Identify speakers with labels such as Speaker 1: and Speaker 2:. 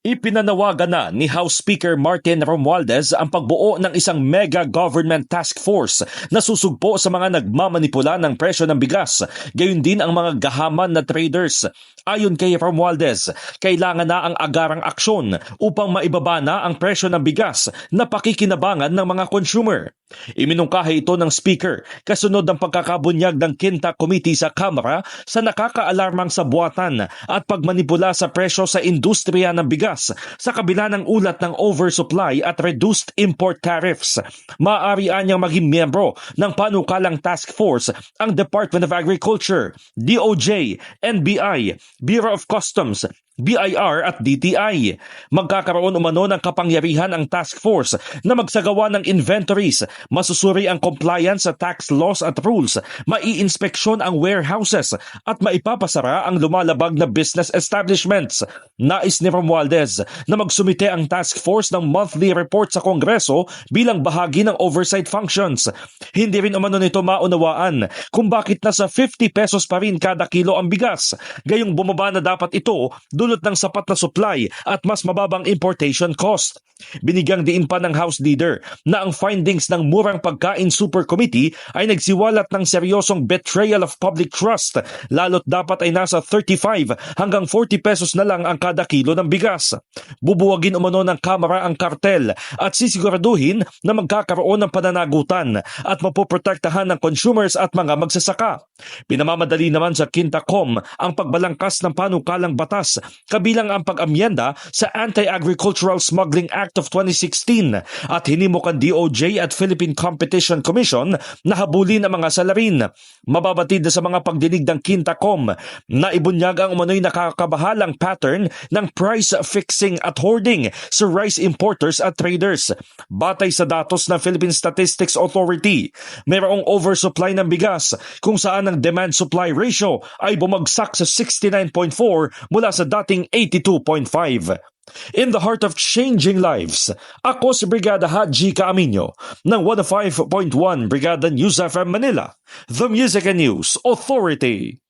Speaker 1: Ipinanawagan na ni House Speaker Martin Romualdez ang pagbuo ng isang mega government task force na susugpo sa mga nagmamanipula ng presyo ng bigas, gayon din ang mga gahaman na traders. Ayon kay Romualdez, kailangan na ang agarang aksyon upang maibaba na ang presyo ng bigas na pakikinabangan ng mga consumer. Iminungkahi ito ng Speaker kasunod ng pagkakabunyag ng Quinta Committee sa Kamara sa nakakaalarmang sabuatan at pagmanipula sa presyo sa industriya ng bigas sa kabila ng ulat ng oversupply at reduced import tariffs. Maaari anyang maging miyembro ng panukalang task force ang Department of Agriculture, DOJ, NBI, Bureau of Customs, BIR at DTI. Magkakaroon umano ng kapangyarihan ang task force na magsagawa ng inventories, masusuri ang compliance sa tax laws at rules, maiinspeksyon ang warehouses at maipapasara ang lumalabag na business establishments. Nais ni Romualdez na magsumite ang task force ng monthly report sa Kongreso bilang bahagi ng oversight functions. Hindi rin umano nito maunawaan kung bakit nasa 50 pesos pa rin kada kilo ang bigas, gayong bumaba na dapat ito dulot ng sapat na supply at mas mababang importation cost. Binigyang diin pa ng House Leader na ang findings ng Murang Pagkain Super Committee ay nagsiwalat ng seryosong betrayal of public trust, lalo't dapat ay nasa 35 hanggang 40 pesos na lang ang kada kilo ng bigas. Bubuwagin umano ng Kamara ang kartel at sisiguraduhin na magkakaroon ng pananagutan at mapoprotektahan ng consumers at mga magsasaka. Pinamamadali naman sa Quintacom ang pagbalangkas ng panukalang batas, kabilang ang pag-amyenda sa Anti-Agricultural Smuggling Act of 2016 at hinimok ang DOJ at Philippine Competition Commission na habulin ang mga salarin. Mababatid na sa mga pagdinig ng Quintacom na ibunyag ang umano'y nakakabahalang pattern ng price fixing at hoarding sa rice importers at traders. Batay sa datos ng Philippine Statistics Authority, mayroong oversupply ng bigas kung saan ang demand-supply ratio ay bumagsak sa 69.4 mula sa dating 82.5. In the heart of changing lives, ako si Brigada Haji Caaminyo ng 105.1 Brigada News FM Manila, The Music and News Authority.